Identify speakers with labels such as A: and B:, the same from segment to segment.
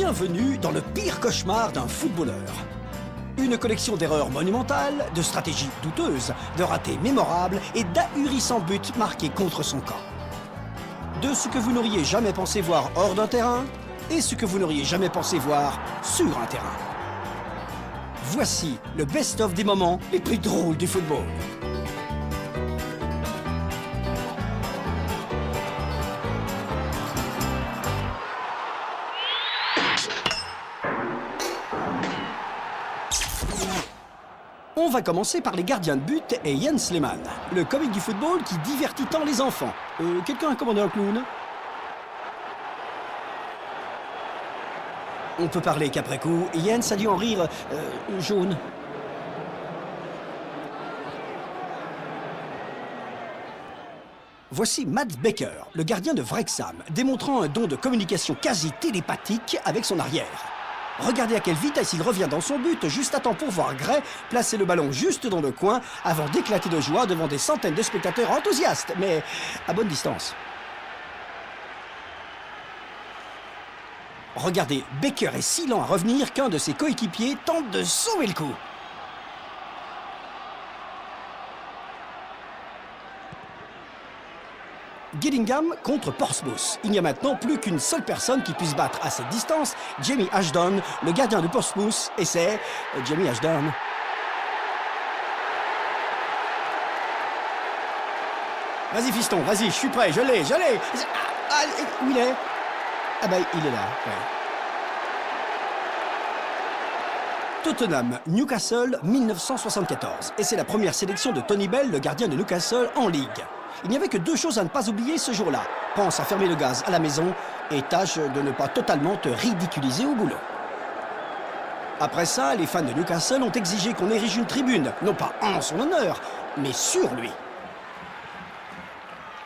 A: Bienvenue dans le pire cauchemar d'un footballeur. Une collection d'erreurs monumentales, de stratégies douteuses, de ratés mémorables et d'ahurissants buts marqués contre son camp. De ce que vous n'auriez jamais pensé voir hors d'un terrain et ce que vous n'auriez jamais pensé voir sur un terrain. Voici le best-of des moments les plus drôles du football. On va commencer par les gardiens de but et Jens Lehmann, le comique du football qui divertit tant les enfants. Quelqu'un a commandé un clown? On peut parler qu'après coup, Jens a dû en rire jaune. Voici Mads Becker, le gardien de Wrexham, démontrant un don de communication quasi télépathique avec son arrière. Regardez à quelle vitesse il revient dans son but, juste à temps pour voir Gray placer le ballon juste dans le coin avant d'éclater de joie devant des centaines de spectateurs enthousiastes, mais à bonne distance. Regardez, Becker est si lent à revenir qu'un de ses coéquipiers tente de sauver le coup. Gillingham contre Portsmouth. Il n'y a maintenant plus qu'une seule personne qui puisse battre à cette distance, Jamie Ashdown, le gardien de Portsmouth, et c'est Jamie Ashdown. Vas-y fiston, vas-y, je suis prêt, je l'ai. Ah, où il est? Ah bah il est là, ouais. Tottenham, Newcastle, 1974. Et c'est la première sélection de Tony Bell, le gardien de Newcastle, en Ligue. Il n'y avait que deux choses à ne pas oublier ce jour-là. Pense à fermer le gaz à la maison et tâche de ne pas totalement te ridiculiser au boulot. Après ça, les fans de Newcastle ont exigé qu'on érige une tribune, non pas en son honneur, mais sur lui.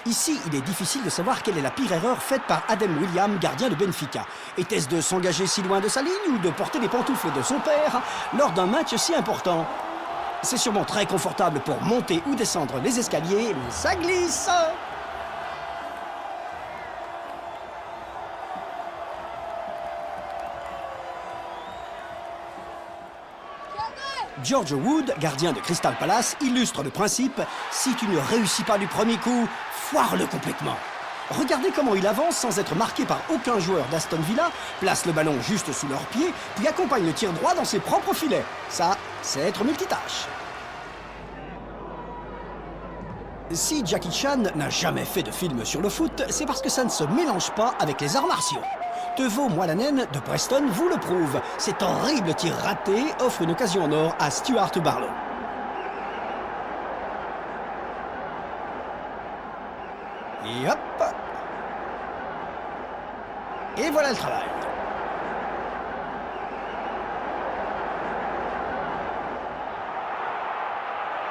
A: Ici, il est difficile de savoir quelle est la pire erreur faite par Adam William, gardien de Benfica. Était-ce de s'engager si loin de sa ligne ou de porter les pantoufles de son père lors d'un match si important? C'est sûrement très confortable pour monter ou descendre les escaliers, mais ça glisse. George Wood, gardien de Crystal Palace, illustre le principe « Si tu ne réussis pas du premier coup, foire-le complètement ». Regardez comment il avance sans être marqué par aucun joueur d'Aston Villa, place le ballon juste sous leurs pieds, puis accompagne le tir droit dans ses propres filets. Ça, c'est être multitâche. Si Jackie Chan n'a jamais fait de film sur le foot, c'est parce que ça ne se mélange pas avec les arts martiaux. Teuvo Moalanen de Preston vous le prouve. Cet horrible tir raté offre une occasion en or à Stuart Barlow. Et hop! Et voilà le travail.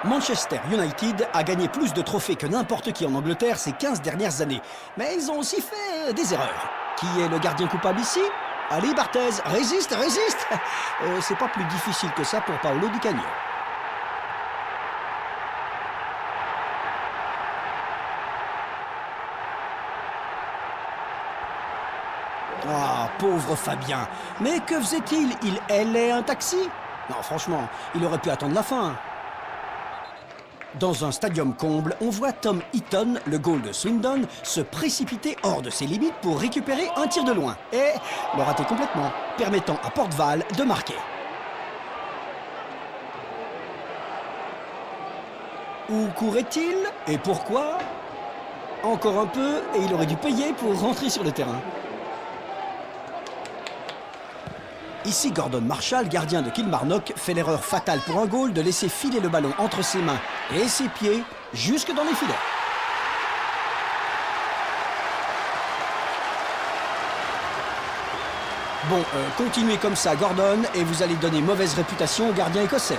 A: Manchester United a gagné plus de trophées que n'importe qui en Angleterre ces 15 dernières années. Mais ils ont aussi fait des erreurs. Qui est le gardien coupable ici? Allez Barthez, résiste! C'est pas plus difficile que ça pour Paolo Di Canio. Ah, pauvre Fabien. Mais que faisait-il? Il hélait un taxi? Non, franchement, il aurait pu attendre la fin. Dans un stadium comble, on voit Tom Heaton, le goal de Swindon, se précipiter hors de ses limites pour récupérer un tir de loin. Et le rater complètement, permettant à Port Vale de marquer. Où courait-il? Et pourquoi? Encore un peu, et il aurait dû payer pour rentrer sur le terrain. Ici, Gordon Marshall, gardien de Kilmarnock, fait l'erreur fatale pour un goal de laisser filer le ballon entre ses mains et ses pieds jusque dans les filets. Bon, continuez comme ça, Gordon, et vous allez donner mauvaise réputation au gardien écossais.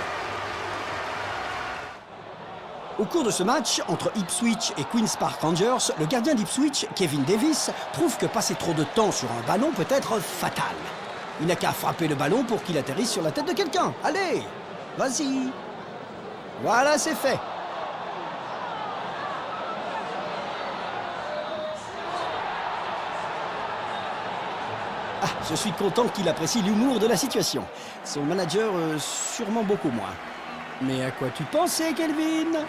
A: Au cours de ce match, entre Ipswich et Queen's Park Rangers, le gardien d'Ipswich, Kevin Davis, trouve que passer trop de temps sur un ballon peut être fatal. Il n'a qu'à frapper le ballon pour qu'il atterrisse sur la tête de quelqu'un. Allez, vas-y. Voilà, c'est fait. Je suis content qu'il apprécie l'humour de la situation. Son manager, sûrement beaucoup moins. Mais à quoi tu pensais, Kelvin?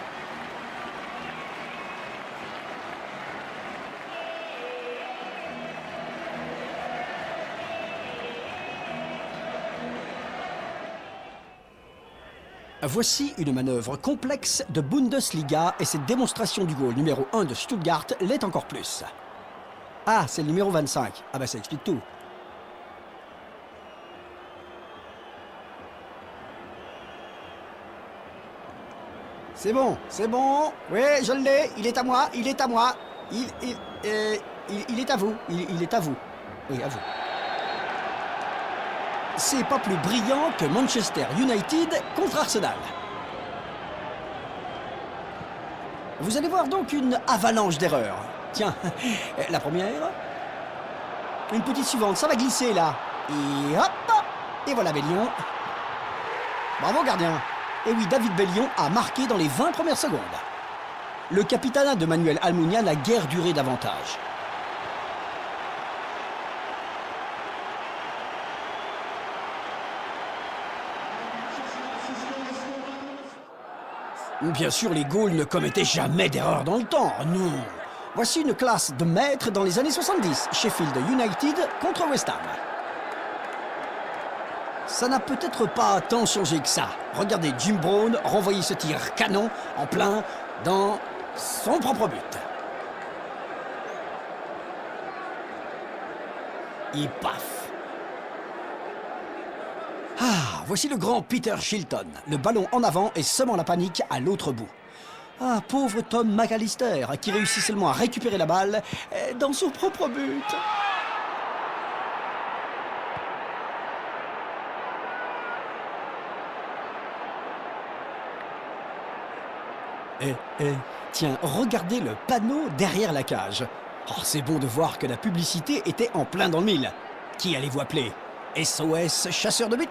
A: Voici une manœuvre complexe de Bundesliga et cette démonstration du goal numéro 1 de Stuttgart l'est encore plus. Ah, c'est le numéro 25. Ah bah ça explique tout. C'est bon, c'est bon. Oui, je l'ai. Il est à moi, il est à moi. Il est à vous. Il est à vous. Oui, à vous. C'est pas plus brillant que Manchester United contre Arsenal. Vous allez voir donc une avalanche d'erreurs. Tiens, la première. Une petite suivante, ça va glisser là. Et hop. Et voilà Bellion. Bravo gardien. Et oui, David Bellion a marqué dans les 20 premières secondes. Le capitanat de Manuel Almunia n'a guère duré davantage. Bien sûr, les Gaules ne commettaient jamais d'erreur dans le temps, non. Voici une classe de maîtres dans les années 70, Sheffield United contre West Ham. Ça n'a peut-être pas tant changé que ça. Regardez Jim Brown renvoyer ce tir canon en plein dans son propre but. Et paf! Ah, voici le grand Peter Shilton, le ballon en avant et semant la panique à l'autre bout. Ah, pauvre Tom McAllister, qui réussit seulement à récupérer la balle dans son propre but. Tiens, regardez le panneau derrière la cage. Oh, c'est bon de voir que la publicité était en plein dans le mille. Qui allez-vous appeler? SOS chasseur de but?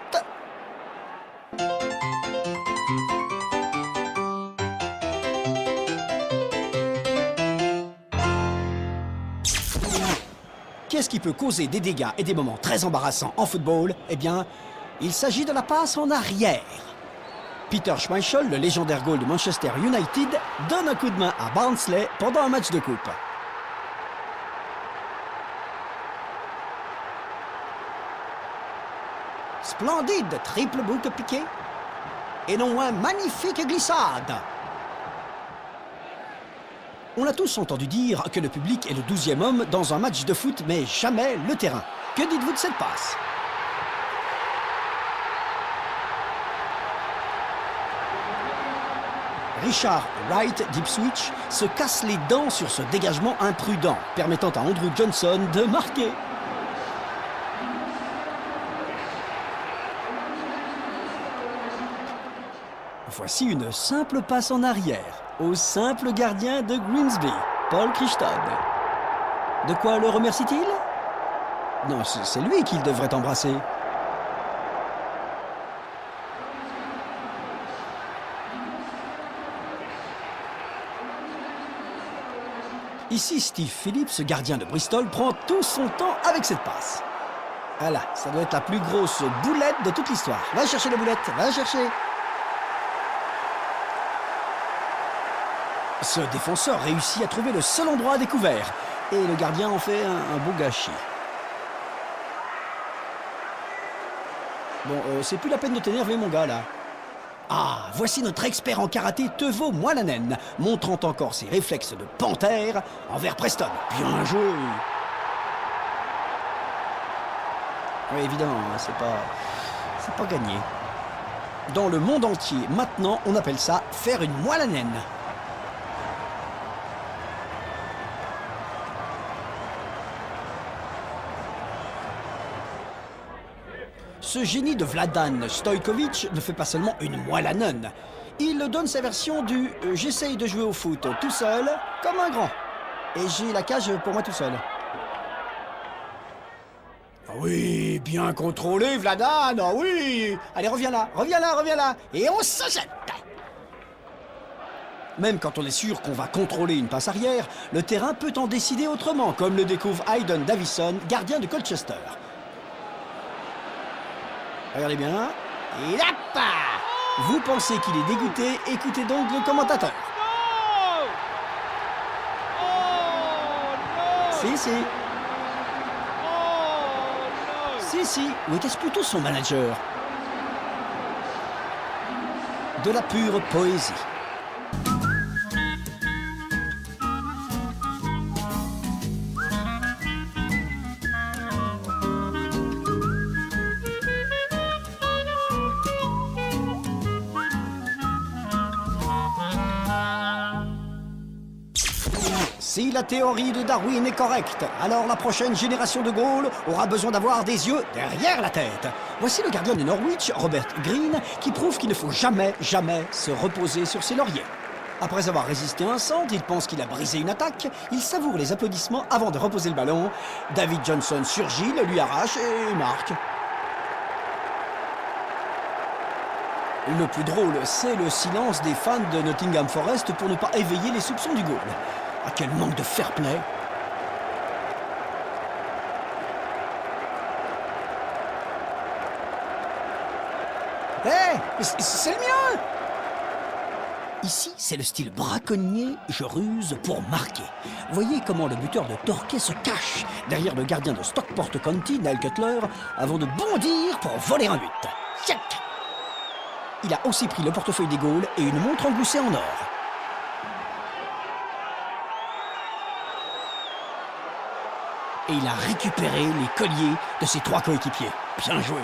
A: Qu'est-ce qui peut causer des dégâts et des moments très embarrassants en football? Eh bien, il s'agit de la passe en arrière. Peter Schmeichel, le légendaire goal de Manchester United, donne un coup de main à Barnsley pendant un match de coupe. Splendide triple boucle piqué. Et non moins magnifique glissade. On a tous entendu dire que le public est le 12e homme dans un match de foot, mais jamais le terrain. Que dites-vous de cette passe? Richard Wright d'Ipswich se casse les dents sur ce dégagement imprudent, permettant à Andrew Johnson de marquer. Voici une simple passe en arrière, au simple gardien de Grimsby, Paul Crichton. De quoi le remercie-t-il? Non, c'est lui qu'il devrait embrasser. Ici, Steve Phillips, gardien de Bristol, prend tout son temps avec cette passe. Voilà, ça doit être la plus grosse boulette de toute l'histoire. Va chercher la boulette, va chercher. Ce défenseur réussit à trouver le seul endroit à découvert. Et le gardien en fait un beau gâchis. Bon, c'est plus la peine de t'énerver, mon gars, là. Ah, voici notre expert en karaté Teuvo Moalanen, montrant encore ses réflexes de panthère envers Preston. Bien joué. Oui, évidemment, c'est pas gagné. Dans le monde entier, maintenant, on appelle ça faire une Moalanen. Ce génie de Vladan Stojkovic ne fait pas seulement une Moalanen. Il donne sa version du « j'essaye de jouer au foot tout seul, comme un grand. Et j'ai la cage pour moi tout seul ». Oui, bien contrôlé, Vladan, oh oui. Allez, reviens là, reviens là, reviens là. Et on se jette. Même quand on est sûr qu'on va contrôler une passe arrière, le terrain peut en décider autrement, comme le découvre Hayden Davison, gardien de Colchester. Regardez bien. Et hop! Vous pensez qu'il est dégoûté? Écoutez donc le commentateur. Si, si. Si, si. Ou était-ce plutôt son manager? De la pure poésie. Si la théorie de Darwin est correcte, alors la prochaine génération de Gaules aura besoin d'avoir des yeux derrière la tête. Voici le gardien de Norwich, Robert Greene, qui prouve qu'il ne faut jamais, jamais se reposer sur ses lauriers. Après avoir résisté à un centre, il pense qu'il a brisé une attaque, il savoure les applaudissements avant de reposer le ballon. David Johnson surgit, le lui arrache et marque. Le plus drôle, c'est le silence des fans de Nottingham Forest pour ne pas éveiller les soupçons du goal. Ah, quel manque de fair-play! Hé, c'est le mien! Ici, c'est le style braconnier, je ruse pour marquer. Voyez comment le buteur de Torquay se cache derrière le gardien de Stockport County, Neil Cutler, avant de bondir pour voler un but. Check! Il a aussi pris le portefeuille des Gaules et une montre engoussée en or. Et il a récupéré les colliers de ses 3 coéquipiers. Bien joué.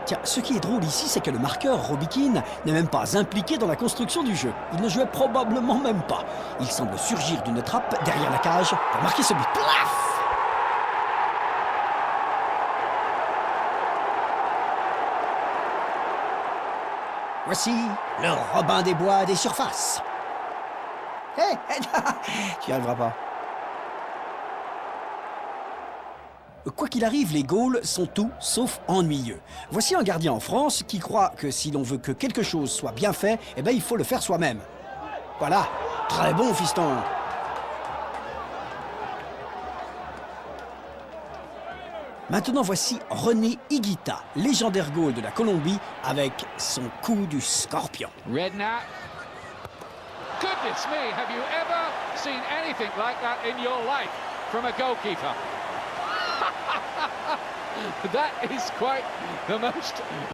A: Tiens, ce qui est drôle ici, c'est que le marqueur, Robbie Keane, n'est même pas impliqué dans la construction du jeu. Il ne jouait probablement même pas. Il semble surgir d'une trappe derrière la cage pour marquer ce but. Plaf! Voici le Robin des Bois des surfaces. Hé, tu n'y arriveras pas. Quoi qu'il arrive, les Gaules sont tout sauf ennuyeux. Voici un gardien en France qui croit que si l'on veut que quelque chose soit bien fait, eh ben il faut le faire soi-même. Voilà, très bon fiston. Maintenant voici René Higuita, légendaire Gaule de la Colombie, avec son coup du scorpion.
B: Redknapp. Goodness me, have you ever seen anything like that in your life from a goalkeeper? That is quite the most